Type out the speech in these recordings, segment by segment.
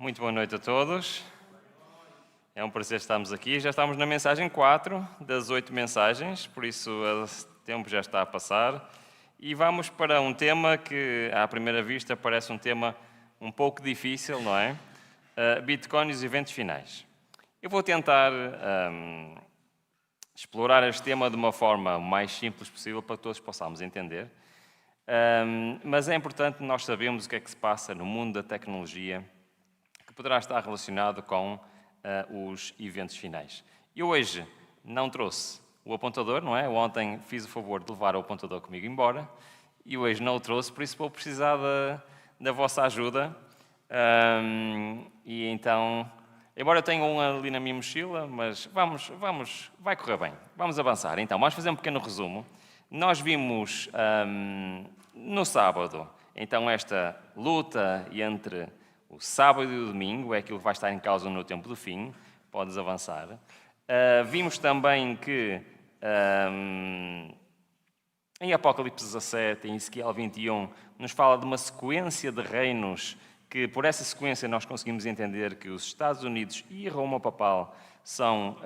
Muito boa noite a todos. É um prazer estarmos aqui. Já estamos na mensagem 4 das 8 mensagens, por isso o tempo já está a passar. E vamos para um tema que, à primeira vista, parece um tema um pouco difícil, não é? Bitcoin e os eventos finais. Eu vou tentar explorar este tema de uma forma o mais simples possível para que todos possamos entender. Mas é importante nós sabermos o que é que se passa no mundo da tecnologia que poderá estar relacionado com os eventos finais. Eu hoje não trouxe o apontador, não é? Eu ontem fiz o favor de levar o apontador comigo embora e hoje não o trouxe, por isso vou precisar da vossa ajuda. E então, embora eu tenha um ali na minha mochila, mas vai correr bem. Vamos avançar. Então, vamos fazer um pequeno resumo. Nós vimos no sábado, então, esta luta entre o sábado e o domingo, é aquilo que vai estar em causa no tempo do fim. Podes avançar. Vimos também que em Apocalipse 17, em Ezequiel 21, nos fala de uma sequência de reinos que, por essa sequência, nós conseguimos entender que os Estados Unidos e Roma Papal são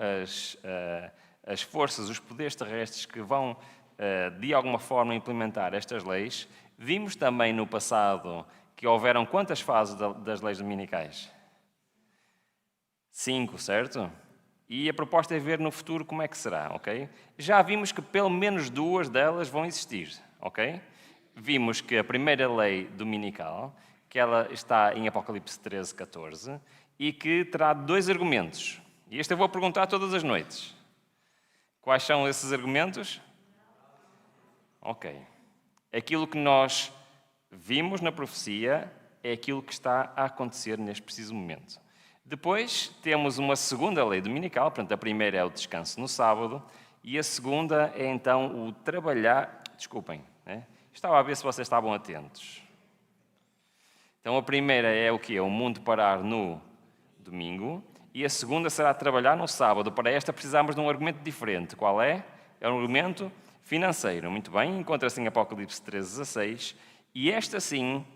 as forças, os poderes terrestres que vão, de alguma forma, implementar estas leis. Vimos também no passado que houveram quantas fases das leis dominicais? 5, certo? E a proposta é ver no futuro como é que será, ok? Já vimos que pelo menos 2 delas vão existir, ok? Vimos que a primeira lei dominical, que ela está em Apocalipse 13, 14, e que terá 2 argumentos. E este eu vou perguntar todas as noites. Quais são esses argumentos? Ok. Aquilo que nós vimos na profecia é aquilo que está a acontecer neste preciso momento. Depois temos uma segunda lei dominical, portanto a primeira é o descanso no sábado e a segunda é então o trabalhar... Desculpem, né? Estava a ver se vocês estavam atentos. Então a primeira é o quê? O mundo parar no domingo e a segunda será trabalhar no sábado. Para esta precisamos de um argumento diferente. Qual é? É um argumento financeiro. Muito bem, encontra-se em Apocalipse 13, 16. E esta, sim,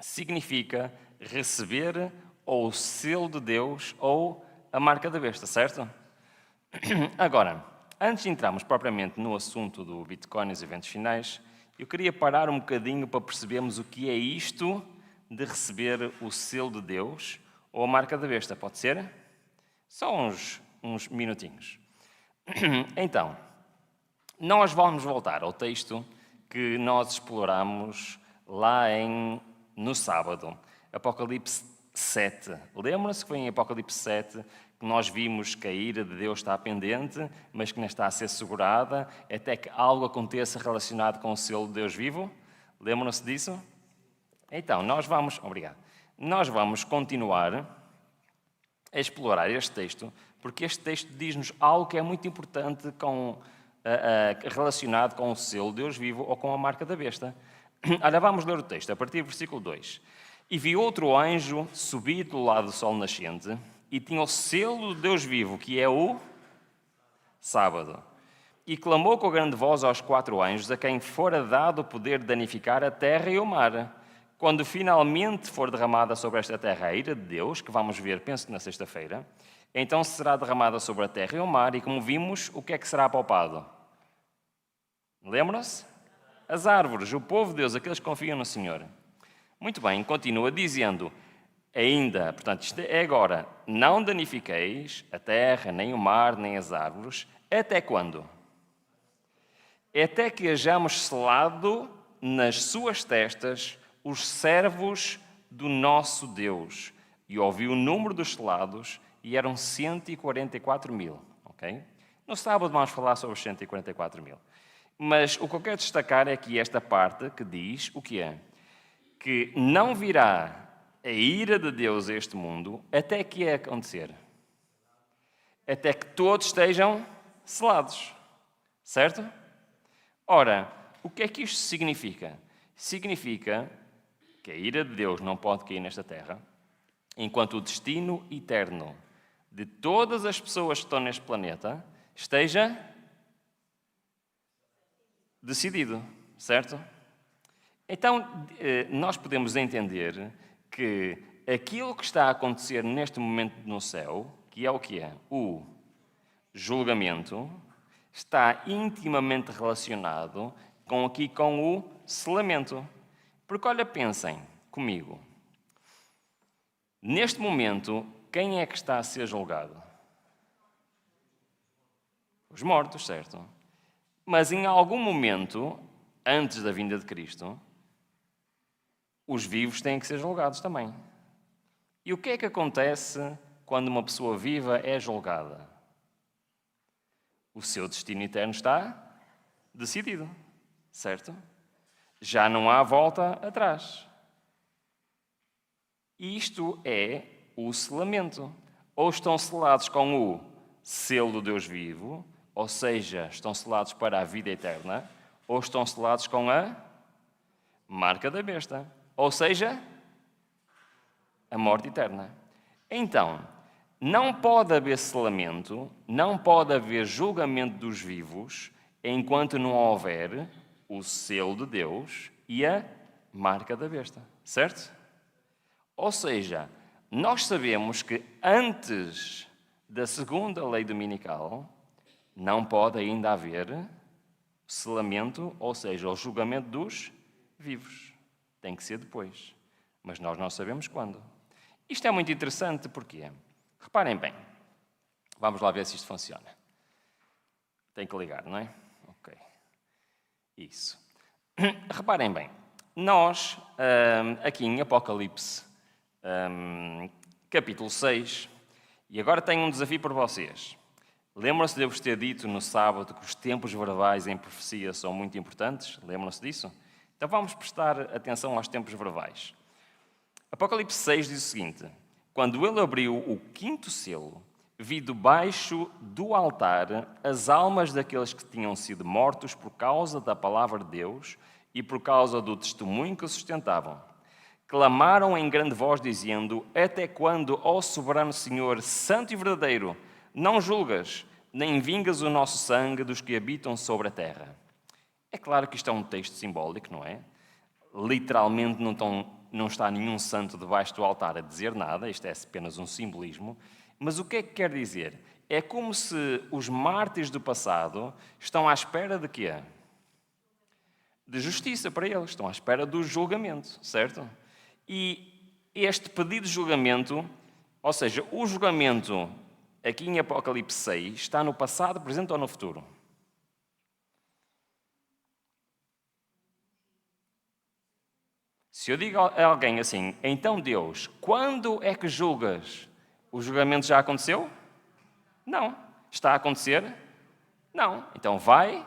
significa receber ou o selo de Deus ou a marca da besta, certo? Agora, antes de entrarmos propriamente no assunto do Bitcoin e os eventos finais, eu queria parar um bocadinho para percebermos o que é isto de receber o selo de Deus ou a marca da besta. Pode ser? Só uns minutinhos. Então, nós vamos voltar ao texto que nós exploramos lá no sábado, Apocalipse 7. Lembram-se que foi em Apocalipse 7 que nós vimos que a ira de Deus está pendente, mas que não está a ser segurada, até que algo aconteça relacionado com o selo de Deus vivo? Lembram-se disso? Então, nós vamos continuar a explorar este texto, porque este texto diz-nos algo que é muito importante relacionado com o selo de Deus vivo ou com a marca da besta. Ora, vamos ler o texto, a partir do versículo 2. E vi outro anjo subir do lado do sol nascente, e tinha o selo de Deus vivo, que é o sábado. E clamou com grande voz aos 4 anjos, a quem fora dado o poder de danificar a terra e o mar. Quando finalmente for derramada sobre esta terra a ira de Deus, que vamos ver, penso na sexta-feira, então será derramada sobre a terra e o mar, e como vimos, o que é que será apalpado? Lembram-se? As árvores, o povo de Deus, aqueles que confiam no Senhor. Muito bem, continua dizendo, ainda, portanto, isto é agora, não danifiqueis a terra, nem o mar, nem as árvores, até quando? Até que hajamos selado nas suas testas os servos do nosso Deus. E ouvi o número dos selados, e eram 144 mil. Okay? No sábado vamos falar sobre os 144 mil. Mas o que eu quero destacar é aqui esta parte que diz o que é? Que não virá a ira de Deus a este mundo até que é acontecer. Até que todos estejam selados. Certo? Ora, o que é que isto significa? Significa que a ira de Deus não pode cair nesta terra enquanto o destino eterno de todas as pessoas que estão neste planeta esteja decidido, certo? Então, nós podemos entender que aquilo que está a acontecer neste momento no céu, que é o que é? O julgamento, está intimamente relacionado com o selamento. Porque, olha, pensem comigo. Neste momento, quem é que está a ser julgado? Os mortos, certo? Mas em algum momento, antes da vinda de Cristo, os vivos têm que ser julgados também. E o que é que acontece quando uma pessoa viva é julgada? O seu destino eterno está decidido, certo? Já não há volta atrás. E isto é o selamento. Ou estão selados com o selo do Deus vivo, ou seja, estão selados para a vida eterna, ou estão selados com a marca da besta, ou seja, a morte eterna. Então, não pode haver selamento, não pode haver julgamento dos vivos, enquanto não houver o selo de Deus e a marca da besta, certo? Ou seja, nós sabemos que antes da segunda lei dominical não pode ainda haver selamento, ou seja, o julgamento dos vivos. Tem que ser depois. Mas nós não sabemos quando. Isto é muito interessante, porquê? Reparem bem. Vamos lá ver se isto funciona. Tem que ligar, não é? Ok. Isso. Reparem bem. Nós, aqui em Apocalipse, capítulo 6, e agora tenho um desafio para vocês. Lembram-se de eu vos ter dito no sábado que os tempos verbais em profecia são muito importantes? Lembram-se disso? Então vamos prestar atenção aos tempos verbais. Apocalipse 6 diz o seguinte: quando ele abriu o quinto selo, vi debaixo do altar as almas daqueles que tinham sido mortos por causa da palavra de Deus e por causa do testemunho que sustentavam. Clamaram em grande voz, dizendo: até quando, ó soberano Senhor, santo e verdadeiro, não julgas, nem vingas o nosso sangue dos que habitam sobre a terra? É claro que isto é um texto simbólico, não é? Literalmente não está nenhum santo debaixo do altar a dizer nada, isto é apenas um simbolismo. Mas o que é que quer dizer? É como se os mártires do passado estão à espera de quê? De justiça para eles, estão à espera do julgamento, certo? E este pedido de julgamento, ou seja, o julgamento aqui em Apocalipse 6, está no passado, presente ou no futuro? Se eu digo a alguém assim, então Deus, quando é que julgas? O julgamento já aconteceu? Não. Está a acontecer? Não. Então vai,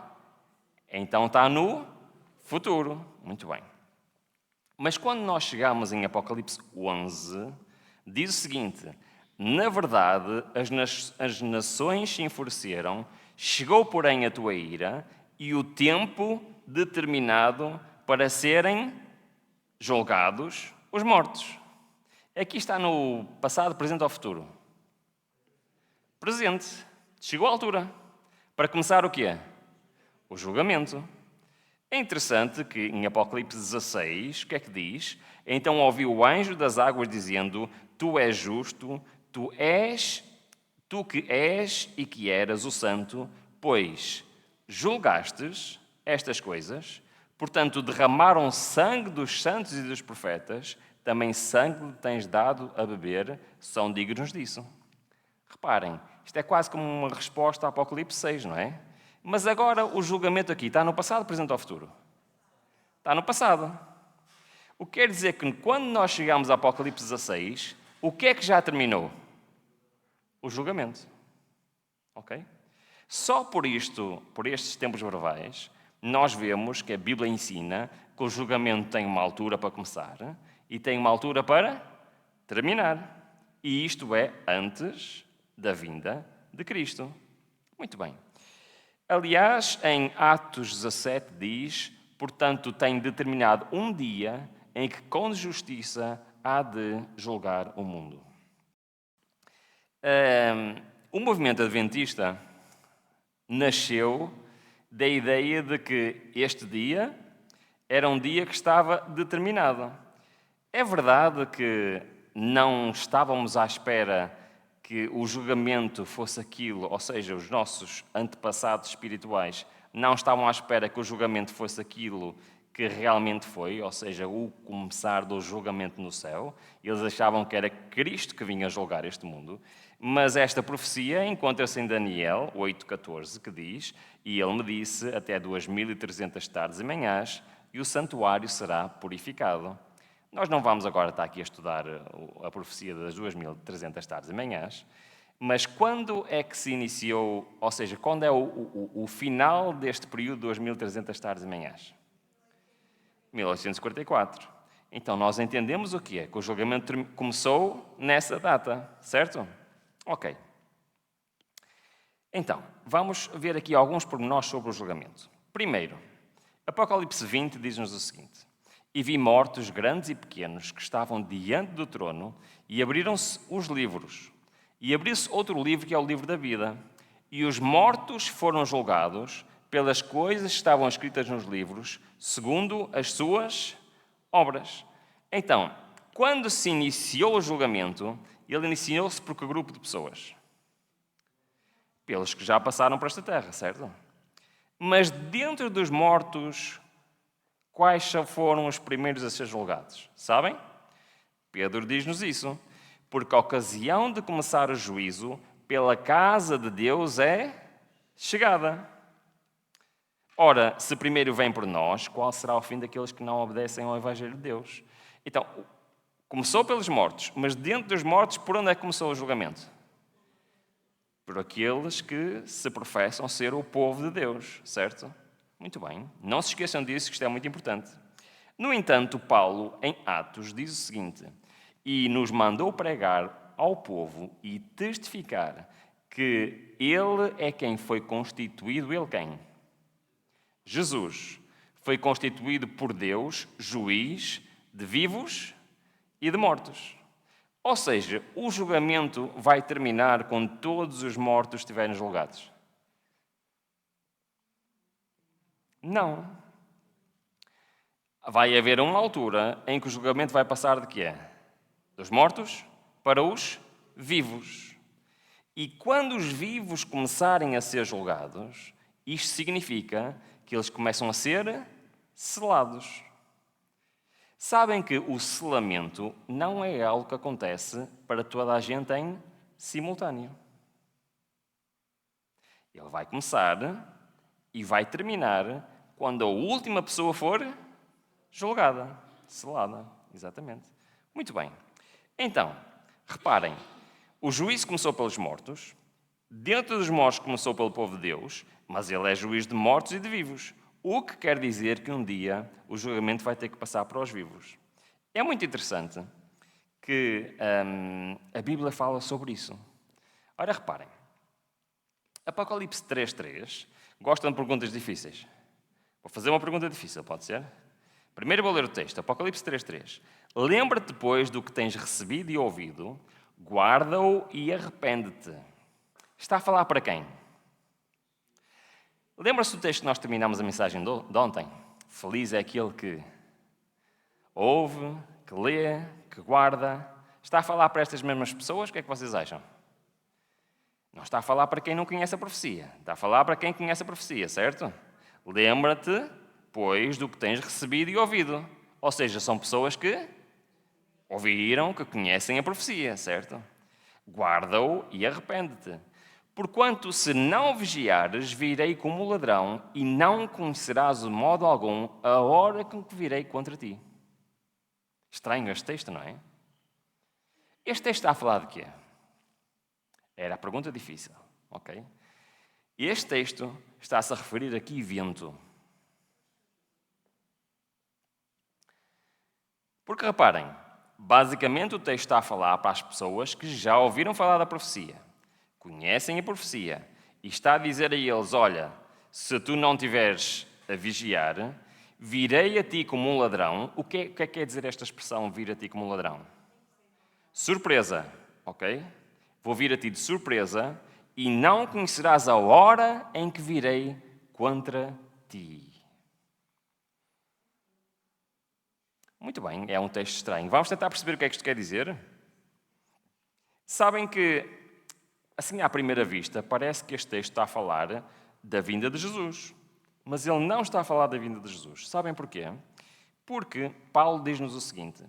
então está no futuro. Muito bem. Mas quando nós chegamos em Apocalipse 11, diz o seguinte: na verdade, as nações se enfureceram, chegou, porém, a tua ira e o tempo determinado para serem julgados os mortos. Aqui está no passado, presente ou futuro? Presente. Chegou a altura. Para começar o quê? O julgamento. É interessante que em Apocalipse 16, o que é que diz? Então ouvi o anjo das águas dizendo: tu és justo, tu que és e que eras o santo, pois julgastes estas coisas, portanto derramaram sangue dos santos e dos profetas, também sangue lhe tens dado a beber, são dignos disso. Reparem, isto é quase como uma resposta a Apocalipse 6, não é? Mas agora o julgamento aqui está no passado, presente ou futuro? Está no passado. O que quer dizer que quando nós chegamos a Apocalipse 16, o que é que já terminou? O julgamento. Ok? Só por isto, por estes tempos verbais, nós vemos que a Bíblia ensina que o julgamento tem uma altura para começar e tem uma altura para terminar. E isto é antes da vinda de Cristo. Muito bem. Aliás, em Atos 17 diz: portanto, tem determinado um dia em que com justiça há de julgar o mundo. O movimento adventista nasceu da ideia de que este dia era um dia que estava determinado. É verdade que não estávamos à espera que o julgamento fosse aquilo, ou seja, os nossos antepassados espirituais não estavam à espera que o julgamento fosse aquilo que realmente foi, ou seja, o começar do julgamento no céu. Eles achavam que era Cristo que vinha julgar este mundo. Mas esta profecia encontra-se em Daniel 8,14, que diz: "E ele me disse, até 2300 tardes e manhãs, e o santuário será purificado." Nós não vamos agora estar aqui a estudar a profecia das 2300 tardes e manhãs, mas quando é que se iniciou, ou seja, quando é o final deste período de 2300 tardes e manhãs? 1844. Então nós entendemos o que é, que o julgamento começou nessa data, certo? Ok. Então, vamos ver aqui alguns pormenores sobre o julgamento. Primeiro, Apocalipse 20 diz-nos o seguinte: "E vi mortos grandes e pequenos que estavam diante do trono, e abriram-se os livros. E abriu-se outro livro, que é o livro da vida. E os mortos foram julgados pelas coisas que estavam escritas nos livros, segundo as suas obras." Então, quando se iniciou o julgamento, ele iniciou-se por que grupo de pessoas? Pelos que já passaram por esta terra, certo? Mas dentro dos mortos, quais foram os primeiros a ser julgados? Sabem? Pedro diz-nos isso. "Porque a ocasião de começar o juízo pela casa de Deus é chegada." Ora, se primeiro vem por nós, qual será o fim daqueles que não obedecem ao Evangelho de Deus? Então, começou pelos mortos, mas dentro dos mortos, por onde é que começou o julgamento? Por aqueles que se professam ser o povo de Deus, certo? Muito bem. Não se esqueçam disso, que isto é muito importante. No entanto, Paulo, em Atos, diz o seguinte: "E nos mandou pregar ao povo e testificar que ele é quem foi constituído." Ele quem? Jesus. Foi constituído por Deus, juiz de vivos e de mortos. Ou seja, o julgamento vai terminar quando todos os mortos estiverem julgados? Não. Vai haver uma altura em que o julgamento vai passar de quê? Dos mortos para os vivos. E quando os vivos começarem a ser julgados, isto significa que eles começam a ser selados. Sabem que o selamento não é algo que acontece para toda a gente em simultâneo. Ele vai começar e vai terminar quando a última pessoa for julgada, selada, exatamente. Muito bem. Então, reparem, o juízo começou pelos mortos, dentro dos mortos começou pelo povo de Deus, mas ele é juiz de mortos e de vivos. O que quer dizer que um dia o julgamento vai ter que passar para os vivos. É muito interessante que a Bíblia fala sobre isso. Ora, reparem. Apocalipse 3.3 gostam de perguntas difíceis. Vou fazer uma pergunta difícil, pode ser? Primeiro vou ler o texto, Apocalipse 3.3. "Lembra-te, pois, do que tens recebido e ouvido, guarda-o e arrepende-te." Está a falar para quem? Lembra-se do texto que nós terminamos a mensagem de ontem? Feliz é aquele que ouve, que lê, que guarda. Está a falar para estas mesmas pessoas? O que é que vocês acham? Não está a falar para quem não conhece a profecia. Está a falar para quem conhece a profecia, certo? Lembra-te, pois, do que tens recebido e ouvido. Ou seja, são pessoas que ouviram, que conhecem a profecia, certo? Guarda-o e arrepende-te. "Porquanto, se não vigiares, virei como ladrão, e não conhecerás de modo algum a hora com que virei contra ti." Estranho este texto, não é? Este texto está a falar de quê? Era a pergunta difícil, ok? Este texto está-se a referir a que evento? Porque reparem, basicamente o texto está a falar para as pessoas que já ouviram falar da profecia, conhecem a profecia, e está a dizer a eles: olha, se tu não estiveres a vigiar, virei a ti como um ladrão. O que é que quer dizer esta expressão, vir a ti como um ladrão? Surpresa, ok? Vou vir a ti de surpresa e não conhecerás a hora em que virei contra ti. Muito bem, é um texto estranho. Vamos tentar perceber o que é que isto quer dizer? Sabem que, assim à primeira vista, parece que este texto está a falar da vinda de Jesus. Mas ele não está a falar da vinda de Jesus. Sabem porquê? Porque Paulo diz-nos o seguinte: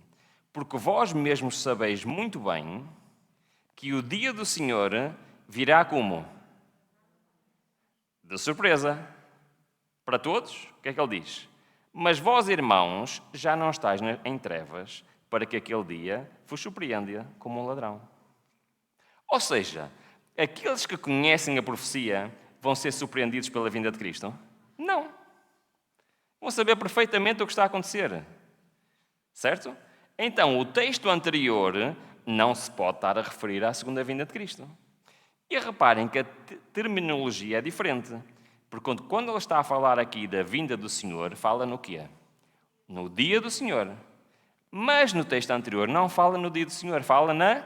porque vós mesmos sabeis muito bem que o dia do Senhor virá como? De surpresa. Para todos, o que é que ele diz? Mas vós, irmãos, já não estáis em trevas, para que aquele dia vos surpreenda como um ladrão. Ou seja, aqueles que conhecem a profecia vão ser surpreendidos pela vinda de Cristo? Não. Vão saber perfeitamente o que está a acontecer. Certo? Então, o texto anterior não se pode estar a referir à segunda vinda de Cristo. E reparem que a terminologia é diferente. Porque quando ele está a falar aqui da vinda do Senhor, fala no quê? No dia do Senhor. Mas no texto anterior não fala no dia do Senhor, fala na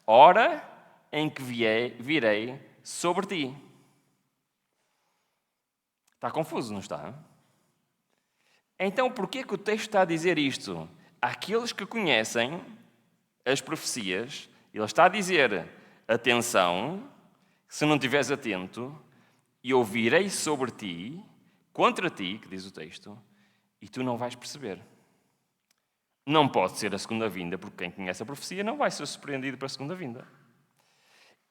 hora em que virei sobre ti. Está confuso, não está? Então, porquê que o texto está a dizer isto? Àqueles que conhecem as profecias, ele está a dizer: atenção, se não estiveres atento, eu virei sobre ti, contra ti, que diz o texto, e tu não vais perceber. Não pode ser a segunda vinda, porque quem conhece a profecia não vai ser surpreendido para a segunda vinda.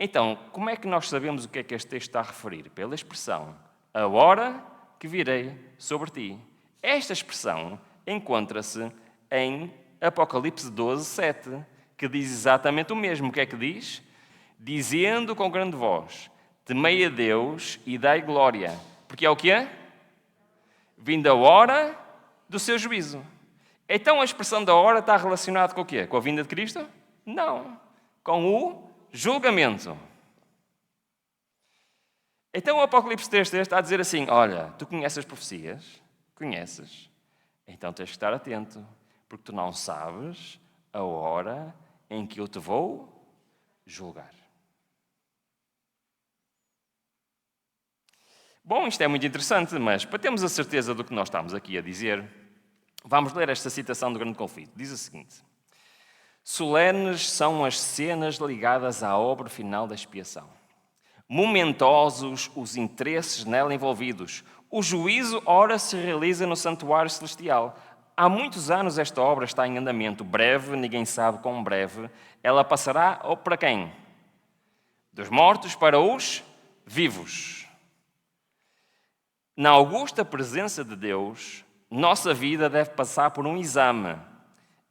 Então, como é que nós sabemos o que é que este texto está a referir? Pela expressão, a hora que virei sobre ti. Esta expressão encontra-se em Apocalipse 12, 7, que diz exatamente o mesmo. O que é que diz? Dizendo com grande voz: temei a Deus e dai glória. Porque é o que é? Vinda a hora do seu juízo. Então a expressão da hora está relacionada com o quê? Com a vinda de Cristo? Não. Com o julgamento. Então o Apocalipse 3.3 está a dizer assim: olha, tu conheces as profecias? Conheces? Então tens que estar atento, porque tu não sabes a hora em que eu te vou julgar. Bom, isto é muito interessante, mas para termos a certeza do que nós estamos aqui a dizer, vamos ler esta citação do Grande Conflito. Diz o seguinte: solenes são as cenas ligadas à obra final da expiação. Momentosos os interesses nela envolvidos. O juízo, ora, se realiza no santuário celestial. Há muitos anos esta obra está em andamento. Breve, ninguém sabe quão breve. Ela passará ou para quem? Dos mortos para os vivos. Na augusta presença de Deus, nossa vida deve passar por um exame.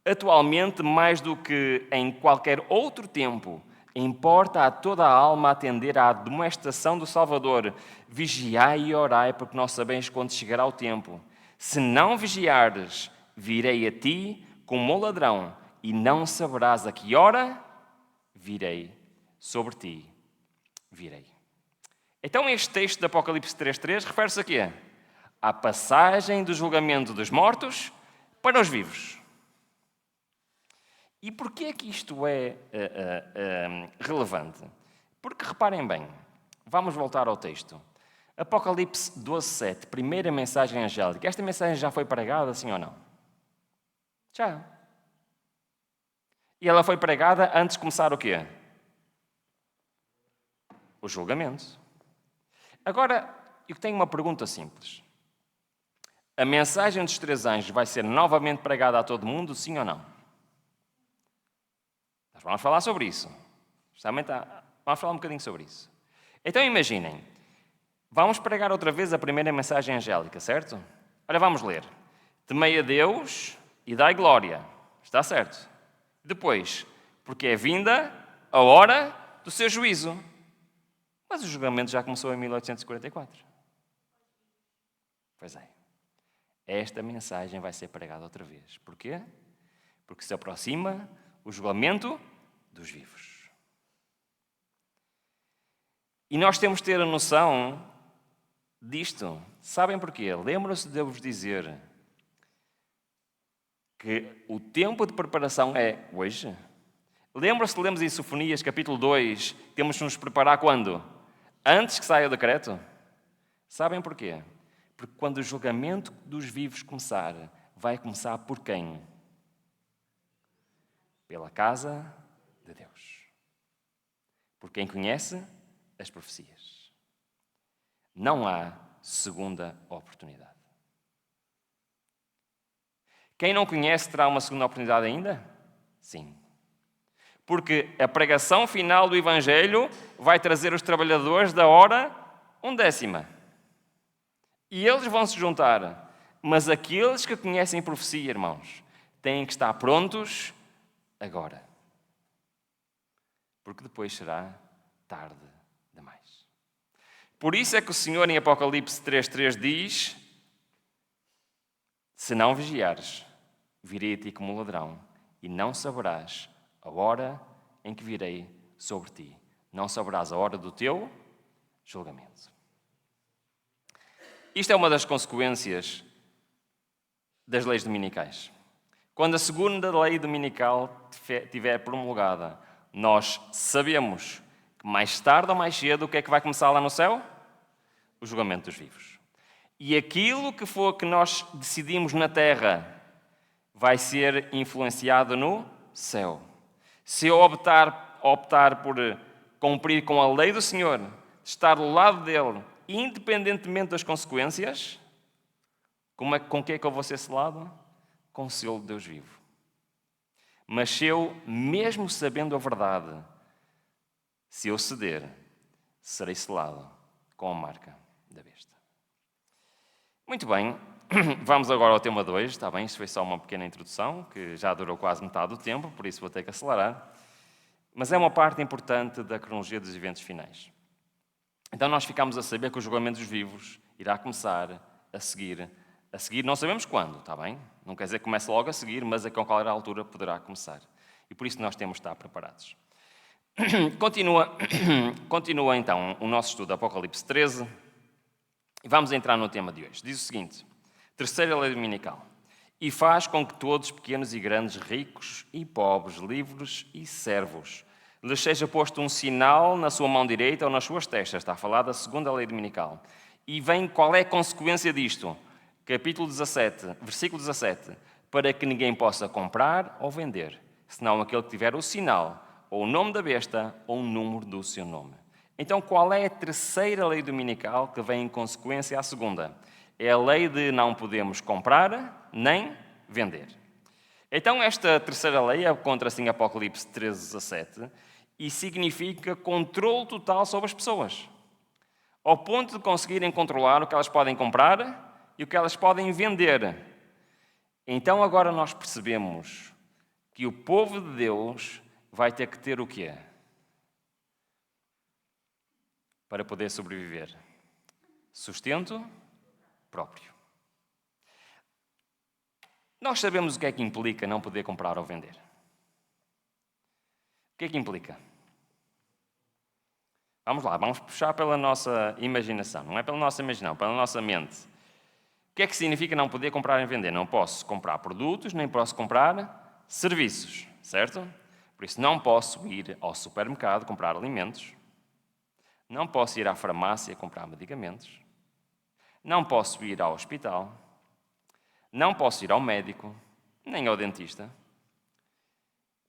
Atualmente, mais do que em qualquer outro tempo, importa a toda a alma atender à admoestação do Salvador. Vigiai e orai, porque não sabeis quando chegará o tempo. Se não vigiares, virei a ti como um ladrão, e não saberás a que hora virei sobre ti. Virei. Então este texto de Apocalipse 3.3 refere-se a quê? À passagem do julgamento dos mortos para os vivos. E porquê é que isto é relevante? Porque, reparem bem, vamos voltar ao texto. Apocalipse 12.7, primeira mensagem angélica. Esta mensagem já foi pregada, sim ou não? Já. E ela foi pregada antes de começar o quê? O julgamento. Agora, eu tenho uma pergunta simples. A mensagem dos 3 anjos vai ser novamente pregada a todo mundo, sim ou não? Nós vamos falar sobre isso. Vamos falar um bocadinho sobre isso. Então imaginem, vamos pregar outra vez a primeira mensagem angélica, certo? Olha, vamos ler. Temei a Deus e dai glória. Está certo? Depois, porque é vinda a hora do seu juízo. Mas o julgamento já começou em 1844. Pois é. Esta mensagem vai ser pregada outra vez. Porquê? Porque se aproxima o julgamento dos vivos. E nós temos de ter a noção disto. Sabem porquê? Lembram-se de eu vos dizer que o tempo de preparação é hoje? Lembram-se, lemos em Sofonias, capítulo 2, temos de nos preparar quando? Antes que saia o decreto? Sabem porquê? Porque quando o julgamento dos vivos começar, vai começar por quem? Pela casa de Deus. por quem conhece as profecias. Não há segunda oportunidade. Quem não conhece terá uma segunda oportunidade ainda? Sim. Porque a pregação final do Evangelho vai trazer os trabalhadores da hora 10ª. E eles vão se juntar. Mas aqueles que conhecem profecia, irmãos, têm que estar prontos agora. Porque depois será tarde demais. Por isso é que o Senhor em Apocalipse 3:3 diz: se não vigiares, virei a ti como ladrão, e não saberás a hora em que virei sobre ti. Não saberás a hora do teu julgamento. Isto é uma das consequências das leis dominicais. Quando a segunda lei dominical estiver promulgada, nós sabemos que mais tarde ou mais cedo o que é que vai começar lá no céu? O julgamento dos vivos. E aquilo que for que nós decidimos na terra vai ser influenciado no céu. Se eu optar por cumprir com a lei do Senhor, estar do lado dele, independentemente das consequências, com que é que eu vou ser selado? Com o selo de Deus vivo. Mas se eu, mesmo sabendo a verdade, se eu ceder, serei selado com a marca da besta. Muito bem, vamos agora ao tema 2, está bem? Isto foi só uma pequena introdução, que já durou quase metade do tempo, por isso vou ter que acelerar. Mas é uma parte importante da cronologia dos eventos finais. Então nós ficamos a saber que o julgamento dos vivos irá começar a seguir não sabemos quando, está bem? Não quer dizer que comece logo a seguir, mas a qualquer altura poderá começar. E por isso nós temos de estar preparados. Continua então o nosso estudo, Apocalipse 13, e vamos entrar no tema de hoje. Diz o seguinte: terceira lei dominical. E faz com que todos, pequenos e grandes, ricos e pobres, livres e servos, lhes seja posto um sinal na sua mão direita ou nas suas testas. Está a falar da segunda lei dominical. E vem qual é a consequência disto? Capítulo 17, versículo 17. Para que ninguém possa comprar ou vender, senão aquele que tiver o sinal, ou o nome da besta, ou o número do seu nome. Então, qual é a terceira lei dominical que vem em consequência à segunda? É a lei de não podemos comprar nem vender. Então, esta terceira lei encontra-se em Apocalipse 13:17 e significa controle total sobre as pessoas, ao ponto de conseguirem controlar o que elas podem comprar e o que elas podem vender. Então, agora nós percebemos que o povo de Deus vai ter que ter o quê? Para poder sobreviver. Sustento próprio. Nós sabemos o que é que implica não poder comprar ou vender. O que é que implica? Vamos lá, vamos puxar pela nossa imaginação. Não é pela nossa imaginação, pela nossa mente. O que é que significa não poder comprar e vender? Não posso comprar produtos, nem posso comprar serviços, certo? Por isso não posso ir ao supermercado comprar alimentos. Não posso ir à farmácia comprar medicamentos. Não posso ir ao hospital. Não posso ir ao médico, nem ao dentista.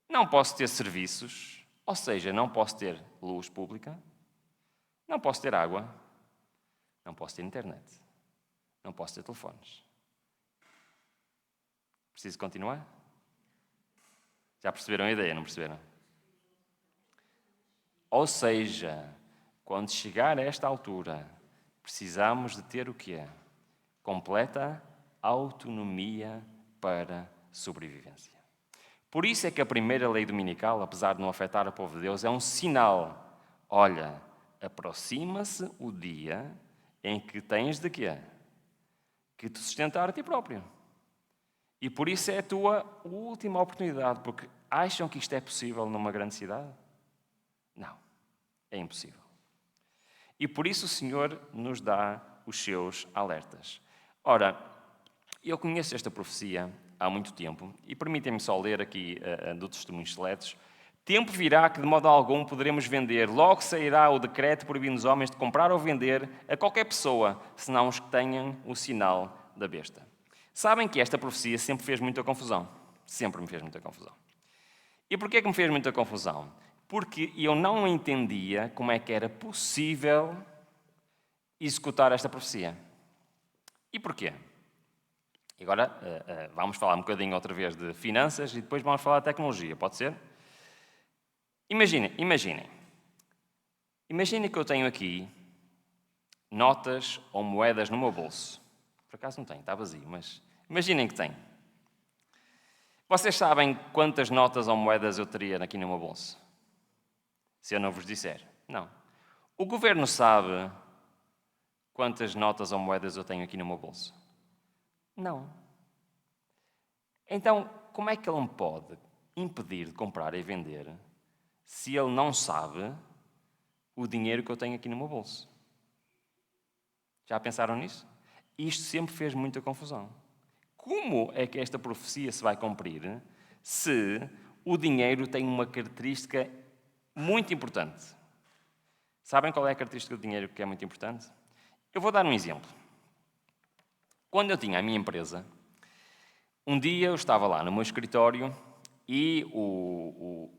Não posso ter serviços, ou seja, não posso ter luz pública. Não posso ter água. Não posso ter internet. Não posso ter telefones. Preciso continuar? Já perceberam a ideia, não perceberam? Ou seja, quando chegar a esta altura, precisamos de ter o quê? Completa autonomia para sobrevivência. Por isso é que a primeira lei dominical, apesar de não afetar o povo de Deus, é um sinal. Olha, aproxima-se o dia em que tens de quê? Que te sustentar a ti próprio. E por isso é a tua última oportunidade, porque acham que isto é possível numa grande cidade? Não, é impossível. E por isso o Senhor nos dá os seus alertas. Ora, eu conheço esta profecia há muito tempo, e permitem-me só ler aqui do Testemunhos Seletos. Tempo virá que de modo algum poderemos vender, logo sairá o decreto proibindo os homens de comprar ou vender a qualquer pessoa, senão os que tenham o sinal da besta. Sabem que esta profecia sempre fez muita confusão. Sempre me fez muita confusão. E porquê que me fez muita confusão? Porque eu não entendia como é que era possível executar esta profecia. E porquê? E agora vamos falar um bocadinho outra vez de finanças e depois vamos falar de tecnologia, pode ser? Imaginem que eu tenho aqui notas ou moedas no meu bolso. Por acaso não tenho, está vazio, mas imaginem que tenho. Vocês sabem quantas notas ou moedas eu teria aqui no meu bolso? Se eu não vos disser. Não. O governo sabe quantas notas ou moedas eu tenho aqui no meu bolso? Não. Então, como é que ele me pode impedir de comprar e vender se ele não sabe o dinheiro que eu tenho aqui no meu bolso? Já pensaram nisso? Isto sempre fez muita confusão. Como é que esta profecia se vai cumprir se o dinheiro tem uma característica muito importante? Sabem qual é a característica do dinheiro que é muito importante? Eu vou dar um exemplo. Quando eu tinha a minha empresa, um dia eu estava lá no meu escritório e o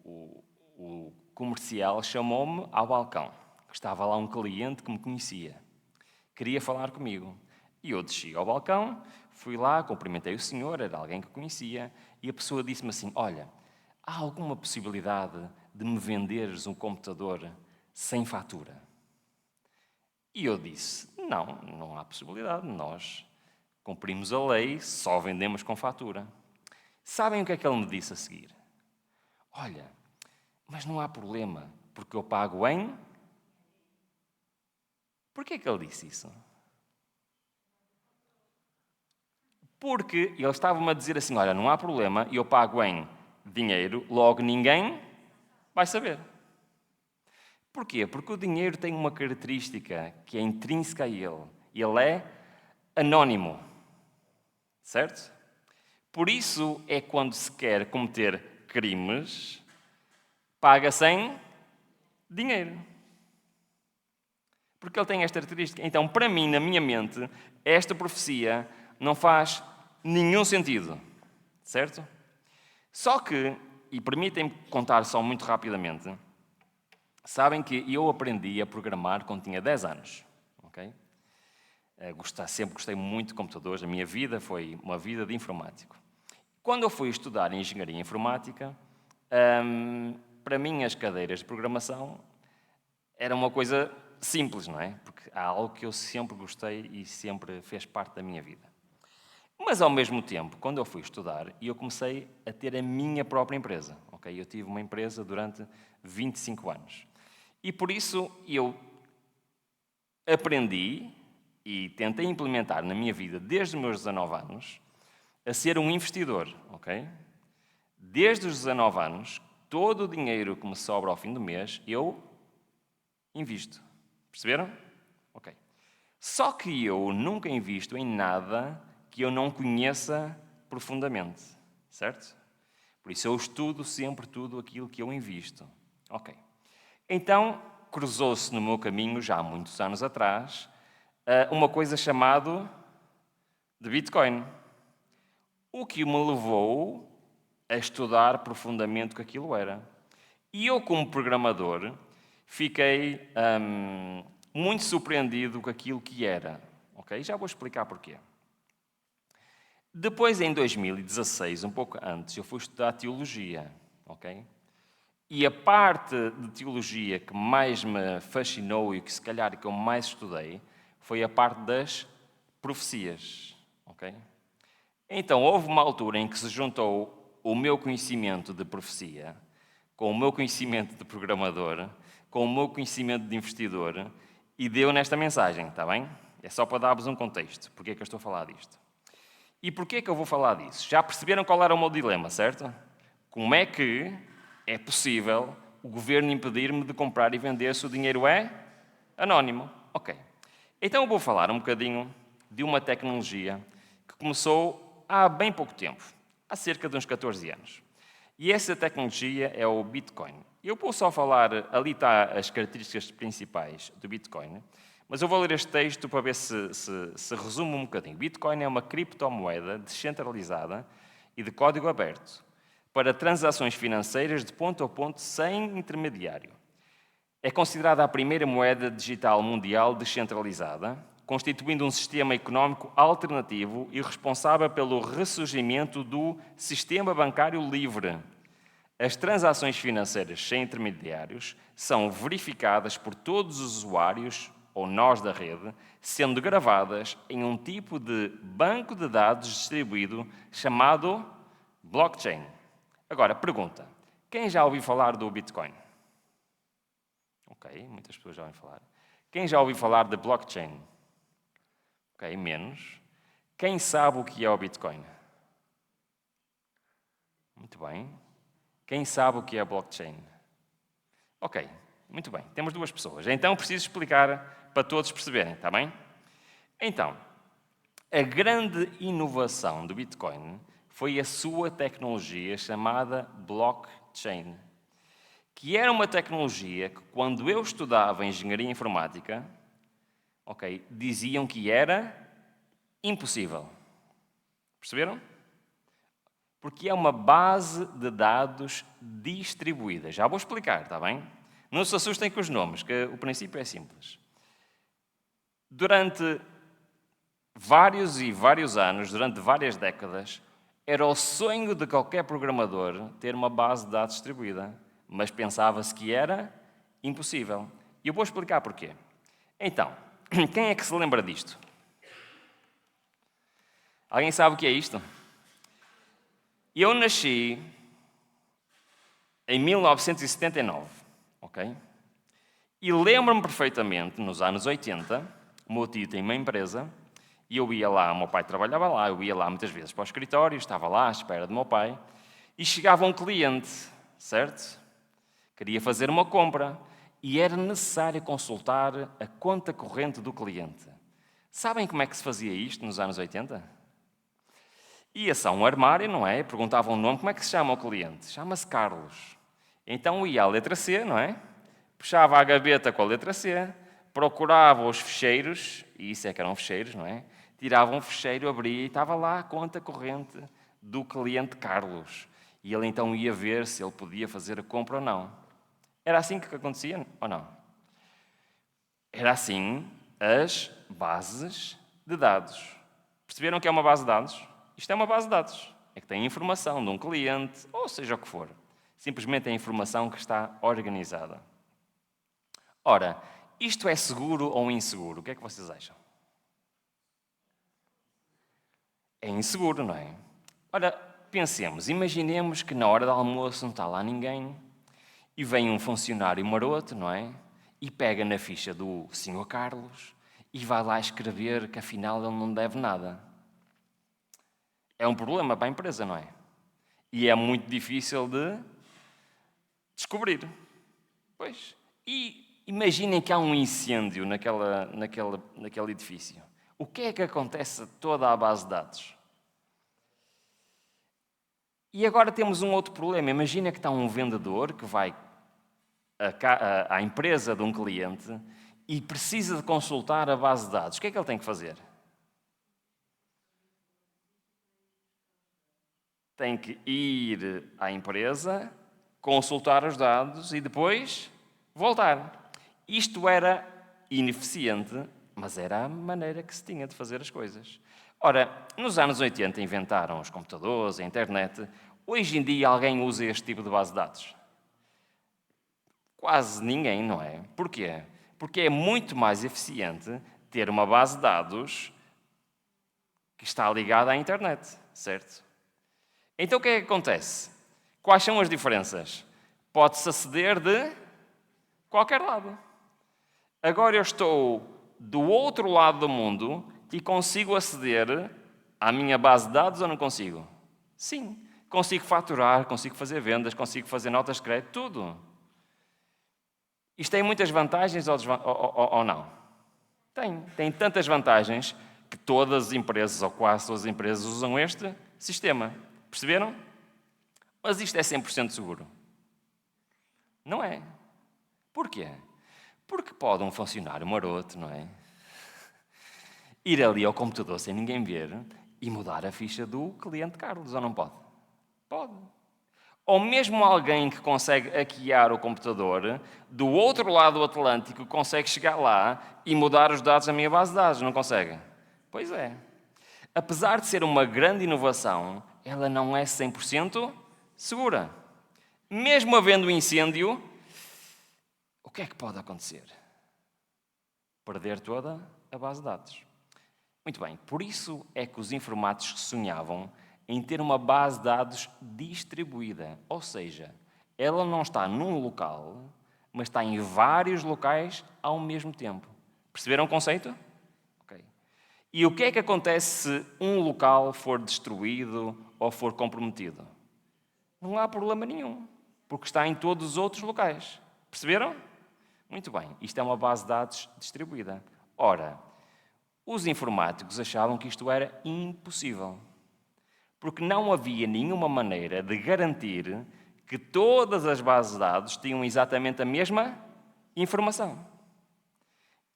comercial chamou-me ao balcão. Estava lá um cliente que me conhecia. Queria falar comigo. E eu desci ao balcão, fui lá, cumprimentei o senhor, era alguém que conhecia, e a pessoa disse-me assim, olha, há alguma possibilidade de me venderes um computador sem fatura? E eu disse, não há possibilidade, nós cumprimos a lei, só vendemos com fatura. Sabem o que é que ele me disse a seguir? Olha, mas não há problema, porque eu pago em... Porquê que ele disse isso? Porque ele estava-me a dizer assim, olha, não há problema, eu pago em dinheiro, logo ninguém vai saber. Porquê? Porque o dinheiro tem uma característica que é intrínseca a ele. Ele é anónimo. Certo? Por isso é quando se quer cometer crimes, paga sem dinheiro. Porque ele tem esta característica. Então, para mim, na minha mente, esta profecia não faz nenhum sentido. Certo? Só que, e permitem-me contar só muito rapidamente, sabem que eu aprendi a programar quando tinha 10 anos. Ok? Sempre gostei muito de computadores. A minha vida foi uma vida de informático. Quando eu fui estudar engenharia informática, para mim as cadeiras de programação eram uma coisa simples, não é? Porque há algo que eu sempre gostei e sempre fez parte da minha vida. Mas, ao mesmo tempo, quando eu fui estudar, eu comecei a ter a minha própria empresa. Okay? Eu tive uma empresa durante 25 anos. E, por isso, eu aprendi e tentei implementar na minha vida, desde os meus 19 anos, a ser um investidor. Okay? Desde os 19 anos, todo o dinheiro que me sobra ao fim do mês, eu invisto. Perceberam? Ok. Só que eu nunca invisto em nada que eu não conheça profundamente, certo? Por isso eu estudo sempre tudo aquilo que eu invisto. Ok. Então, cruzou-se no meu caminho, já há muitos anos atrás, uma coisa chamada de Bitcoin. O que me levou a estudar profundamente o que aquilo era. E eu, como programador, fiquei muito surpreendido com aquilo que era. Ok? Já vou explicar porquê. Depois, em 2016, um pouco antes, eu fui estudar teologia, ok? E a parte de teologia que mais me fascinou e que se calhar que eu mais estudei foi a parte das profecias, ok? Então, houve uma altura em que se juntou o meu conhecimento de profecia com o meu conhecimento de programador, com o meu conhecimento de investidor e deu nesta mensagem, está bem? É só para dar-vos um contexto, porque é que eu estou a falar disto. E porquê é que eu vou falar disso? Já perceberam qual era o meu dilema, certo? Como é que é possível o governo impedir-me de comprar e vender se o dinheiro é anónimo? Ok. Então eu vou falar um bocadinho de uma tecnologia que começou há bem pouco tempo, há cerca de uns 14 anos. E essa tecnologia é o Bitcoin. Eu vou só falar, ali está as características principais do Bitcoin, mas eu vou ler este texto para ver se resume um bocadinho. Bitcoin é uma criptomoeda descentralizada e de código aberto. para transações financeiras de ponto a ponto sem intermediário. É considerada a primeira moeda digital mundial descentralizada, constituindo um sistema económico alternativo e responsável pelo ressurgimento do sistema bancário livre. As transações financeiras sem intermediários são verificadas por todos os usuários ou nós da rede, sendo gravadas em um tipo de banco de dados distribuído chamado blockchain. Agora, pergunta: quem já ouviu falar do Bitcoin? Ok, muitas pessoas já ouvem falar. Quem já ouviu falar de blockchain? Ok, menos. Quem sabe o que é o Bitcoin? Muito bem. Quem sabe o que é blockchain? Ok, muito bem. Temos duas pessoas. Então, preciso explicar para todos perceberem, está bem? Então, a grande inovação do Bitcoin foi a sua tecnologia chamada blockchain, que era uma tecnologia que, quando eu estudava engenharia informática, diziam que era impossível. Perceberam? Porque é uma base de dados distribuída. Já vou explicar, está bem? Não se assustem com os nomes, que o princípio é simples. Durante vários e vários anos, durante várias décadas, era o sonho de qualquer programador ter uma base de dados distribuída, mas pensava-se que era impossível. E eu vou explicar porquê. Então, quem é que se lembra disto? Alguém sabe o que é isto? Eu nasci em 1979, ok? E lembro-me perfeitamente, nos anos 80, o meu tio tem uma empresa, e eu ia lá, o meu pai trabalhava lá, eu ia lá muitas vezes para o escritório, estava lá à espera do meu pai, e chegava um cliente, certo? Queria fazer uma compra, e era necessário consultar a conta corrente do cliente. Sabem como é que se fazia isto nos anos 80? Ia-se a um armário, não é? Perguntavam o nome, como é que se chama o cliente? Chama-se Carlos. Então ia à letra C, não é? Puxava a gaveta com a letra C, procurava os fecheiros, e isso é que eram fecheiros, não é? Tirava um fecheiro, abria e estava lá a conta corrente do cliente Carlos. E ele então ia ver se ele podia fazer a compra ou não. Era assim que acontecia ou não? Era assim as bases de dados. Perceberam que é uma base de dados? Isto é uma base de dados. É que tem informação de um cliente, ou seja o que for. Simplesmente é a informação que está organizada. Ora, isto é seguro ou inseguro? O que é que vocês acham? É inseguro, não é? Ora, pensemos, imaginemos que na hora do almoço não está lá ninguém e vem um funcionário maroto, não é? E pega na ficha do Sr. Carlos e vai lá escrever que afinal ele não deve nada. É um problema para a empresa, não é? E é muito difícil de descobrir. Pois. E imaginem que há um incêndio naquele edifício. O que é que acontece a toda a base de dados? E agora temos um outro problema. Imagina que está um vendedor que vai à empresa de um cliente e precisa de consultar a base de dados. O que é que ele tem que fazer? Tem que ir à empresa, consultar os dados e depois voltar. Isto era ineficiente, mas era a maneira que se tinha de fazer as coisas. Ora, nos anos 80 inventaram os computadores, a internet. Hoje em dia alguém usa este tipo de base de dados? Quase ninguém, não é? Porquê? Porque é muito mais eficiente ter uma base de dados que está ligada à internet, certo? Então o que é que acontece? Quais são as diferenças? Pode-se aceder de qualquer lado. Agora eu estou do outro lado do mundo e consigo aceder à minha base de dados ou não consigo? Sim. Consigo faturar, consigo fazer vendas, consigo fazer notas de crédito, tudo. Isto tem muitas vantagens ou não? Tem tantas vantagens que todas as empresas, ou quase todas as empresas, usam este sistema. Perceberam? Mas isto é 100% seguro. Não é. Porquê? Porque pode um funcionário maroto, não é? Ir ali ao computador sem ninguém ver e mudar a ficha do cliente Carlos, ou não pode? Pode. ou mesmo alguém que consegue hackear o computador, do outro lado do Atlântico consegue chegar lá e mudar os dados da minha base de dados, não consegue? Pois é. Apesar de ser uma grande inovação, ela não é 100% segura. Mesmo havendo um incêndio, o que é que pode acontecer? Perder toda a base de dados. Muito bem, por isso é que os informáticos sonhavam em ter uma base de dados distribuída, ou seja, ela não está num local, mas está em vários locais ao mesmo tempo. Perceberam o conceito? Ok. E o que é que acontece se um local for destruído ou for comprometido? Não há problema nenhum, porque está em todos os outros locais. Perceberam? Muito bem, isto é uma base de dados distribuída. Ora, os informáticos achavam que isto era impossível, porque não havia nenhuma maneira de garantir que todas as bases de dados tinham exatamente a mesma informação.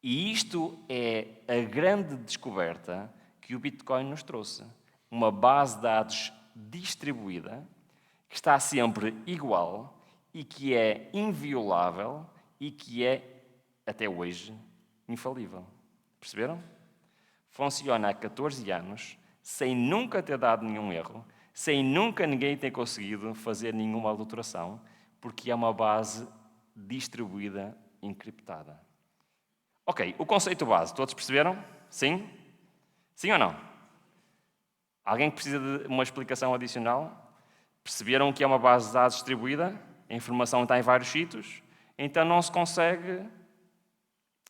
E isto é a grande descoberta que o Bitcoin nos trouxe. Uma base de dados distribuída, que está sempre igual e que é inviolável e que é, até hoje, infalível. Perceberam? Funciona há 14 anos, sem nunca ter dado nenhum erro, sem nunca ninguém ter conseguido fazer nenhuma adulteração, porque é uma base distribuída, encriptada. Ok, o conceito base, todos perceberam? Sim? Sim ou não? Alguém que precisa de uma explicação adicional? Perceberam que é uma base de dados distribuída? A informação está em vários sítios? Então não se consegue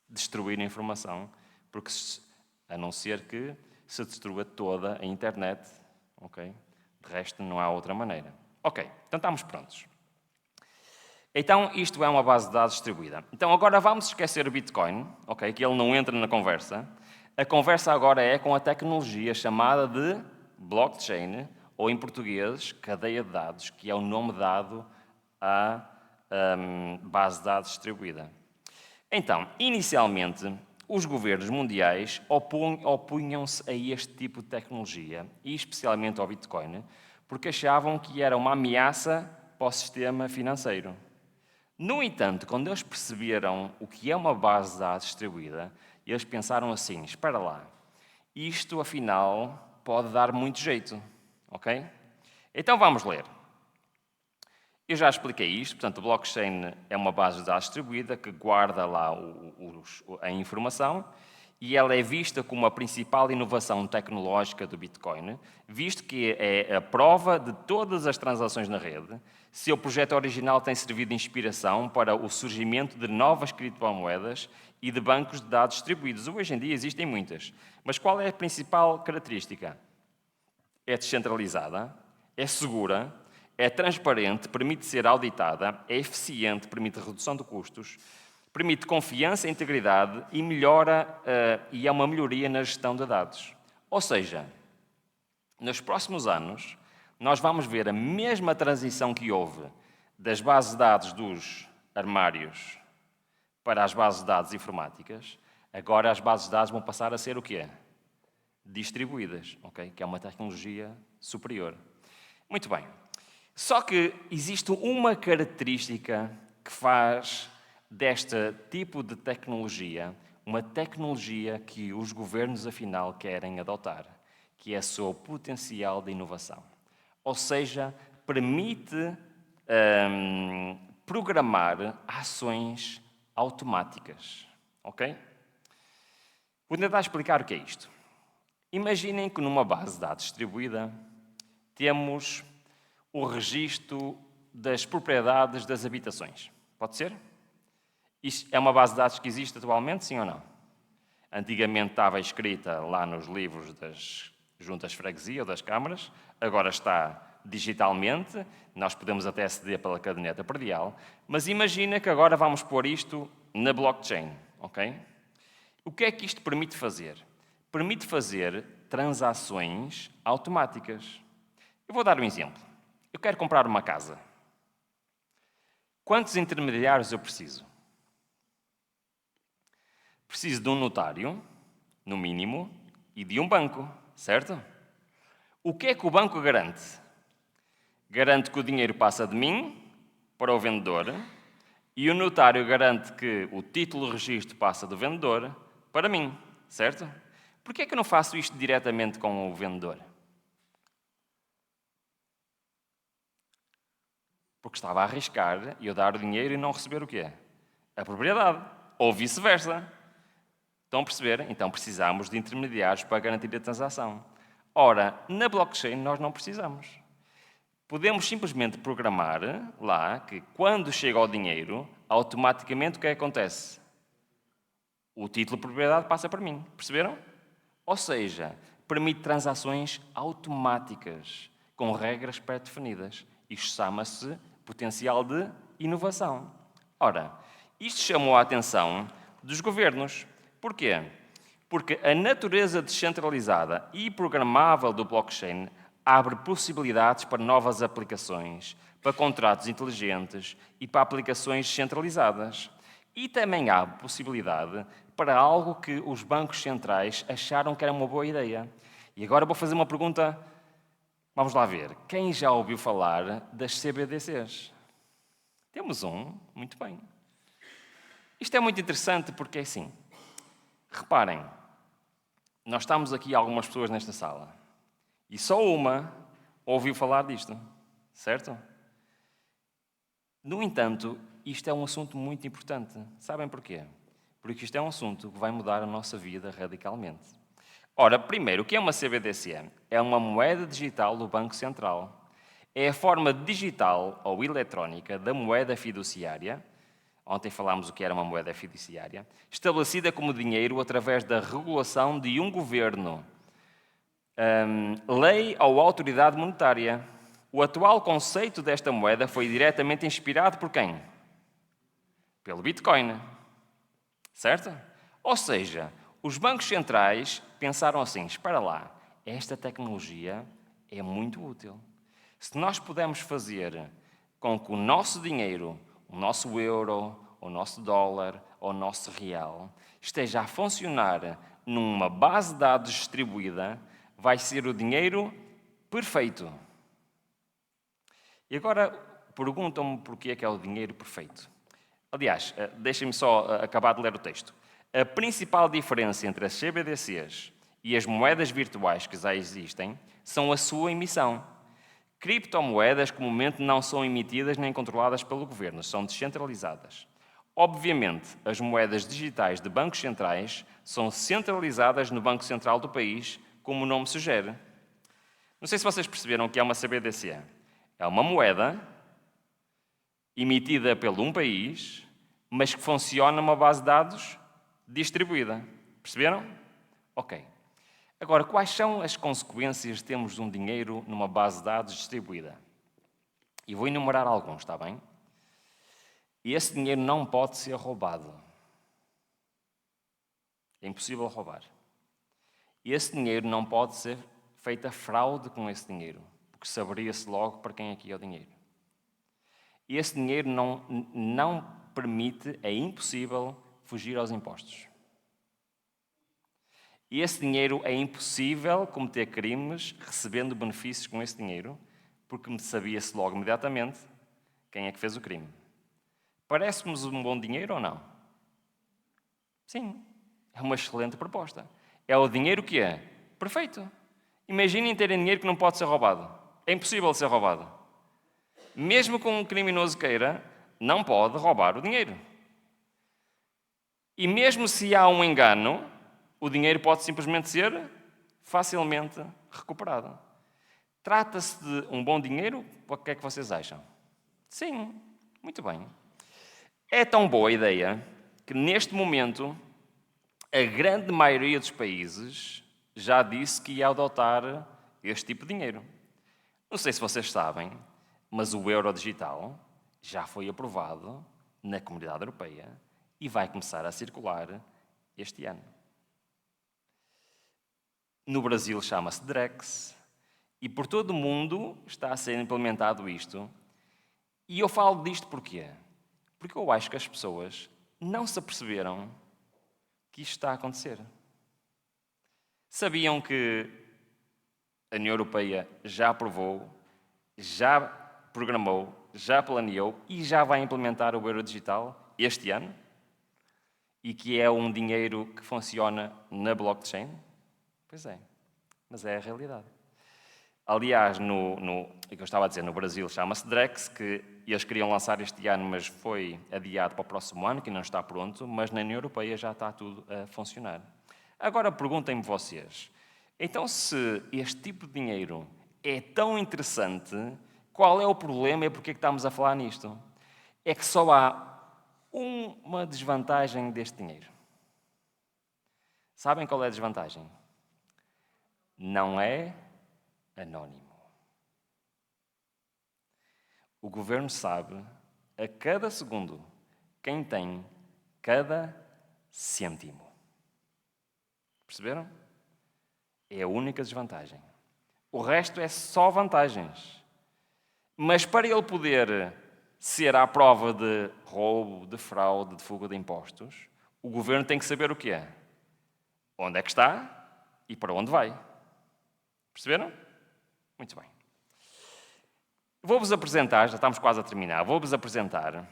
destruir a informação, porque a não ser que se destrua toda a internet, ok? De resto, não há outra maneira. Ok, então estamos prontos. Então, isto é uma base de dados distribuída. Então, agora vamos esquecer o Bitcoin, ok? Que ele não entra na conversa. A conversa agora é com a tecnologia chamada de blockchain, ou em português, cadeia de dados, que é o nome dado à base de dados distribuída. Então, inicialmente, os governos mundiais opunham-se a este tipo de tecnologia, e especialmente ao Bitcoin, porque achavam que era uma ameaça para o sistema financeiro. No entanto, quando eles perceberam o que é uma base de dados distribuída, eles pensaram assim, espera lá, isto afinal pode dar muito jeito, ok? Então vamos ler. Eu já expliquei isto, portanto, o blockchain é uma base de dados distribuída que guarda lá a informação e ela é vista como a principal inovação tecnológica do Bitcoin, visto que é a prova de todas as transações na rede. Seu projeto original tem servido de inspiração para o surgimento de novas criptomoedas e de bancos de dados distribuídos. Hoje em dia existem muitas, mas qual é a principal característica? É descentralizada, é segura, é transparente, permite ser auditada, é eficiente, permite redução de custos, permite confiança e integridade e e é uma melhoria na gestão de dados. Ou seja, nos próximos anos, nós vamos ver a mesma transição que houve das bases de dados dos armários para as bases de dados informáticas. Agora as bases de dados vão passar a ser o quê? Distribuídas, ok? Que é uma tecnologia superior. Muito bem. Só que existe uma característica que faz deste tipo de tecnologia uma tecnologia que os governos, afinal, querem adotar, que é o seu potencial de inovação. Ou seja, permite programar ações automáticas. Ok? Vou tentar explicar o que é isto. Imaginem que numa base de dados distribuída temos o registro das propriedades das habitações. Pode ser? Isto é uma base de dados que existe atualmente, sim ou não? Antigamente estava escrita lá nos livros das juntas de freguesia ou das câmaras, agora está digitalmente, nós podemos até aceder pela caderneta predial, mas imagina que agora vamos pôr isto na blockchain, ok? O que é que isto permite fazer? Permite fazer transações automáticas. Eu vou dar um exemplo. Eu quero comprar uma casa. Quantos intermediários eu preciso? Preciso de um notário, no mínimo, e de um banco, certo? O que é que o banco garante? garante que o dinheiro passa de mim para o vendedor e o notário garante que o título de registro passa do vendedor para mim, certo? Por que é que eu não faço isto diretamente com o vendedor? Porque estava a arriscar e eu dar o dinheiro e não receber o quê? A propriedade. Ou vice-versa. Estão a perceber? Então precisamos de intermediários para garantir a transação. Ora, na blockchain nós não precisamos. Podemos simplesmente programar lá que quando chega o dinheiro, automaticamente o que é que acontece? O título de propriedade passa para mim. Perceberam? Ou seja, permite transações automáticas, com regras pré-definidas. Isto chama-se potencial de inovação. Ora, isto chamou a atenção dos governos. Porquê? Porque a natureza descentralizada e programável do blockchain abre possibilidades para novas aplicações, para contratos inteligentes e para aplicações descentralizadas. E também abre possibilidade para algo que os bancos centrais acharam que era uma boa ideia. E agora vou fazer uma pergunta. Vamos lá ver. Quem já ouviu falar das CBDCs? Temos um, muito bem. Isto é muito interessante porque é assim. Reparem, nós estamos aqui algumas pessoas nesta sala e só uma ouviu falar disto, certo? No entanto, isto é um assunto muito importante. Sabem porquê? Porque isto é um assunto que vai mudar a nossa vida radicalmente. Ora, primeiro, o que é uma CBDC? É uma moeda digital do Banco Central. É a forma digital ou eletrónica da moeda fiduciária. Ontem falámos o que era uma moeda fiduciária, estabelecida como dinheiro através da regulação de um governo, lei ou autoridade monetária. O atual conceito desta moeda foi diretamente inspirado por quem? Pelo Bitcoin. Certo? Ou seja, os bancos centrais pensaram assim, espera lá, esta tecnologia é muito útil. Se nós pudermos fazer com que o nosso dinheiro, o nosso euro, o nosso dólar, o nosso real, esteja a funcionar numa base de dados distribuída, vai ser o dinheiro perfeito. E agora perguntam-me porquê é que é o dinheiro perfeito. Aliás, deixem-me só acabar de ler o texto. A principal diferença entre as CBDCs e as moedas virtuais que já existem são a sua emissão. Criptomoedas comumente não são emitidas nem controladas pelo governo, são descentralizadas. Obviamente, as moedas digitais de bancos centrais são centralizadas no Banco Central do país, como o nome sugere. Não sei se vocês perceberam o que é uma CBDC. É uma moeda emitida pelo um país, mas que funciona numa base de dados distribuída. Perceberam? Ok. Agora, quais são as consequências de termos um dinheiro numa base de dados distribuída? E vou enumerar alguns, está bem? E esse dinheiro não pode ser roubado. É impossível roubar. E esse dinheiro não pode ser feita fraude com esse dinheiro, porque saberia-se logo para quem é que é o dinheiro. E esse dinheiro não permite, é impossível fugir aos impostos. E esse dinheiro é impossível cometer crimes recebendo benefícios com esse dinheiro, porque sabia-se logo imediatamente quem é que fez o crime. Parece-nos um bom dinheiro ou não? Sim, é uma excelente proposta. É o dinheiro que é perfeito. Imaginem terem dinheiro que não pode ser roubado. É impossível ser roubado. Mesmo que um criminoso queira, não pode roubar o dinheiro. E mesmo se há um engano, o dinheiro pode simplesmente ser facilmente recuperado. Trata-se de um bom dinheiro? O que é que vocês acham? Sim, muito bem. É tão boa a ideia que, neste momento, a grande maioria dos países já disse que ia adotar este tipo de dinheiro. Não sei se vocês sabem, mas o euro digital já foi aprovado na Comunidade Europeia e vai começar a circular este ano. No Brasil chama-se Drex e por todo o mundo está a ser implementado isto. E eu falo disto porquê? Porque eu acho que as pessoas não se aperceberam que isto está a acontecer. Sabiam que a União Europeia já aprovou já programou, já planeou e já vai implementar o euro digital este ano e que é um dinheiro que funciona na blockchain? Pois é, mas é a realidade. Aliás, o que eu estava a dizer, no Brasil chama-se Drex, que eles queriam lançar este ano, mas foi adiado para o próximo ano, que não está pronto, mas na União Europeia já está tudo a funcionar. Agora perguntem-me vocês, então se este tipo de dinheiro é tão interessante, qual é o problema e porquê que estamos a falar nisto? É que só há uma desvantagem deste dinheiro. Sabem qual é a desvantagem? Não é anónimo. O governo sabe a cada segundo quem tem cada cêntimo. Perceberam? É a única desvantagem. O resto é só vantagens. Mas para ele poder ser à prova de roubo, de fraude, de fuga de impostos, o governo tem que saber o que é. Onde é que está e para onde vai. Perceberam? Muito bem. Vou-vos apresentar, já estamos quase a terminar, vou-vos apresentar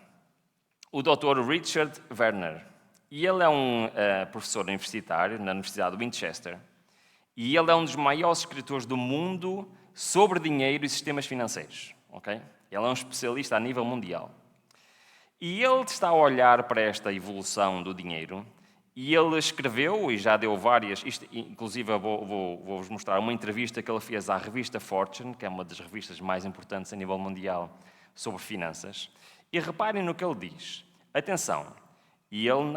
o Dr. Richard Werner. E ele é um professor universitário na Universidade de Winchester. E ele é um dos maiores escritores do mundo sobre dinheiro e sistemas financeiros. Okay? Ele é um especialista a nível mundial. E ele está a olhar para esta evolução do dinheiro e ele escreveu, e já deu várias, inclusive vou-vos mostrar uma entrevista que ele fez à revista Fortune, que é uma das revistas mais importantes a nível mundial sobre finanças. E reparem no que ele diz. Atenção, e ele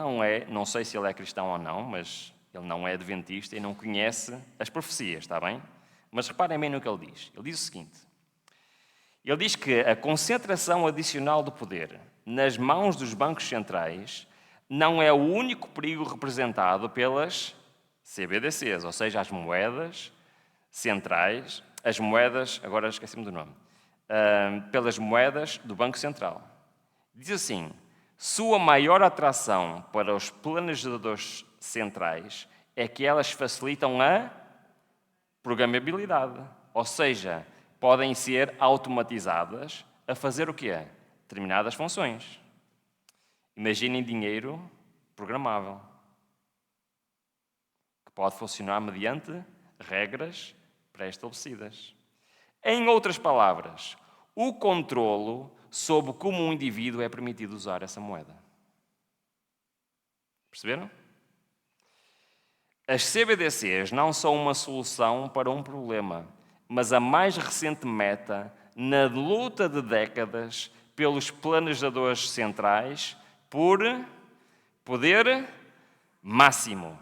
não sei se ele é cristão ou não, mas ele não é adventista e não conhece as profecias, está bem? Mas reparem bem no que ele diz. Ele diz o seguinte. Ele diz que a concentração adicional do poder nas mãos dos bancos centrais não é o único perigo representado pelas CBDCs, ou seja, as moedas centrais, as moedas, agora esqueci-me do nome, pelas moedas do Banco Central. Diz assim, sua maior atração para os planejadores centrais é que elas facilitam a programabilidade, ou seja, podem ser automatizadas a fazer o quê? Determinadas funções. Imaginem dinheiro programável, que pode funcionar mediante regras pré-estabelecidas. Em outras palavras, o controlo sobre como um indivíduo é permitido usar essa moeda. Perceberam? As CBDCs não são uma solução para um problema, mas a mais recente meta na luta de décadas pelos planejadores centrais por poder máximo,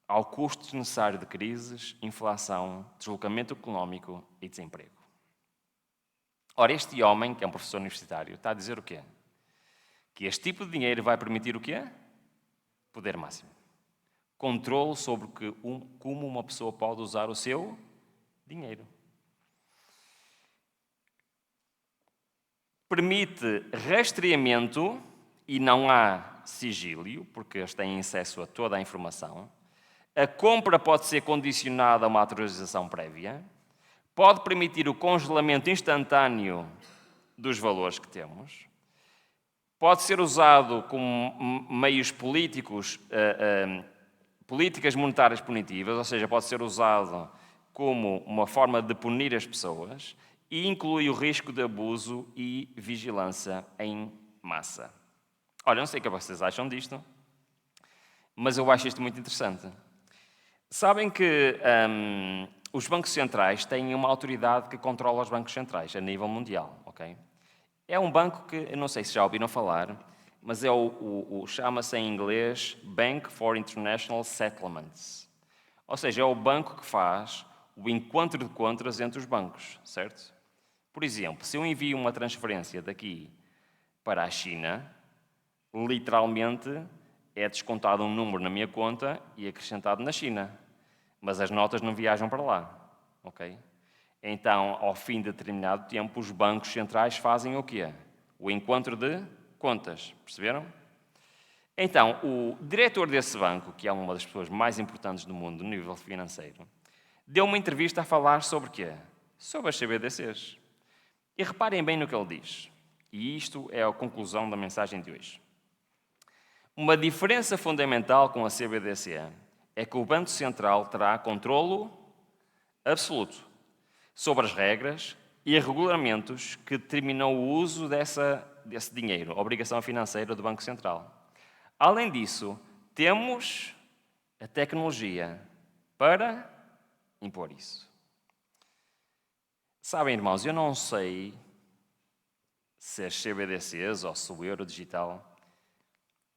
ao custo desnecessário de crises, inflação, deslocamento económico e desemprego. Ora, este homem, que é um professor universitário, está a dizer o quê? Que este tipo de dinheiro vai permitir o quê? Poder máximo. Controle sobre como uma pessoa pode usar o seu dinheiro. Permite rastreamento e não há sigílio, porque eles têm acesso a toda a informação. A compra pode ser condicionada a uma autorização prévia. Pode permitir o congelamento instantâneo dos valores que temos. Pode ser usado como meios políticos, políticas monetárias punitivas, ou seja, pode ser usado como uma forma de punir as pessoas e inclui o risco de abuso e vigilância em massa. Olha, não sei o que vocês acham disto, mas eu acho isto muito interessante. Sabem que os bancos centrais têm uma autoridade que controla os bancos centrais a nível mundial, ok? É um banco que, eu não sei se já ouviram falar, mas é chama-se em inglês Bank for International Settlements. Ou seja, é o banco que faz o encontro de contas entre os bancos, certo? Por exemplo, se eu envio uma transferência daqui para a China, literalmente é descontado um número na minha conta e acrescentado na China. Mas as notas não viajam para lá, ok? Então, ao fim de determinado tempo, os bancos centrais fazem o quê? O encontro de contas, perceberam? Então, o diretor desse banco, que é uma das pessoas mais importantes do mundo no nível financeiro, deu uma entrevista a falar sobre o quê? Sobre as CBDCs. E reparem bem no que ele diz. E isto é a conclusão da mensagem de hoje. Uma diferença fundamental com a CBDC é que o Banco Central terá controlo absoluto sobre as regras e regulamentos que determinam o uso desse dinheiro, a obrigação financeira do Banco Central. Além disso, temos a tecnologia para impor isso. Sabem, irmãos, eu não sei se as CBDCs ou se o euro digital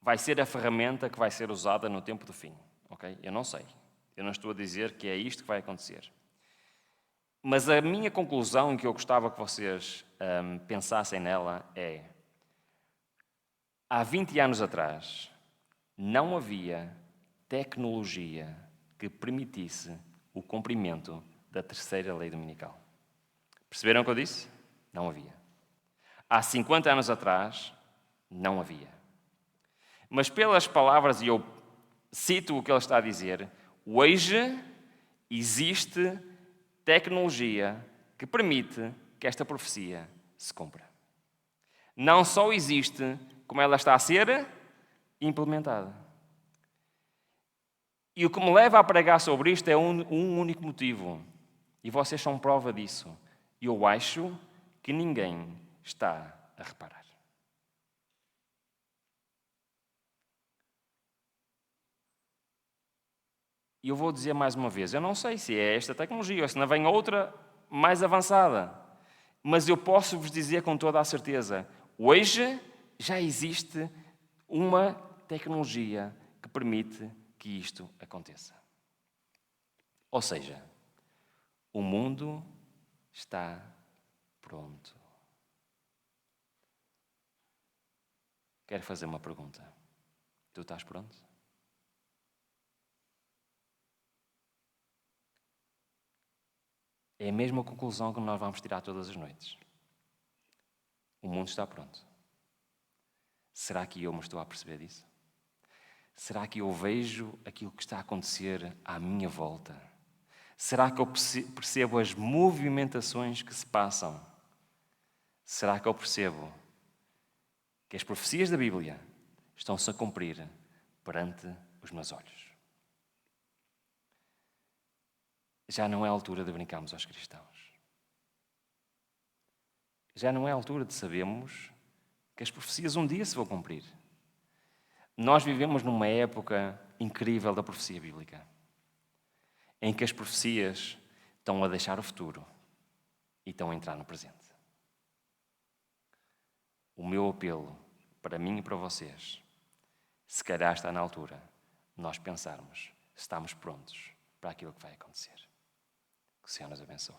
vai ser a ferramenta que vai ser usada no tempo do fim. Okay? Eu não sei. Eu não estou a dizer que é isto que vai acontecer. Mas a minha conclusão, que eu gostava que vocês pensassem nela, é: há 20 anos atrás, não havia tecnologia que permitisse o cumprimento da terceira lei dominical. Perceberam o que eu disse? Não havia. Há 50 anos atrás, não havia. Mas pelas palavras, e eu cito o que ele está a dizer, hoje existe tecnologia que permite que esta profecia se cumpra. Não só existe, como ela está a ser implementada. E o que me leva a pregar sobre isto é um único motivo. E vocês são prova disso. Eu acho que ninguém está a reparar. E eu vou dizer mais uma vez, eu não sei se é esta tecnologia ou se não vem outra mais avançada. Mas eu posso vos dizer com toda a certeza, hoje já existe uma tecnologia que permite que isto aconteça. Ou seja, o mundo está pronto. Quero fazer uma pergunta. Tu estás pronto? É a mesma conclusão que nós vamos tirar todas as noites. O mundo está pronto. Será que eu me estou a perceber disso? Será que eu vejo aquilo que está a acontecer à minha volta? Será que eu percebo as movimentações que se passam? Será que eu percebo que as profecias da Bíblia estão-se a cumprir perante os meus olhos? Já não é a altura de brincarmos aos cristãos. Já não é a altura de sabermos que as profecias um dia se vão cumprir. Nós vivemos numa época incrível da profecia bíblica, em que as profecias estão a deixar o futuro e estão a entrar no presente. O meu apelo para mim e para vocês, se calhar está na altura de nós pensarmos se estamos prontos para aquilo que vai acontecer. Que o Senhor nos abençoe.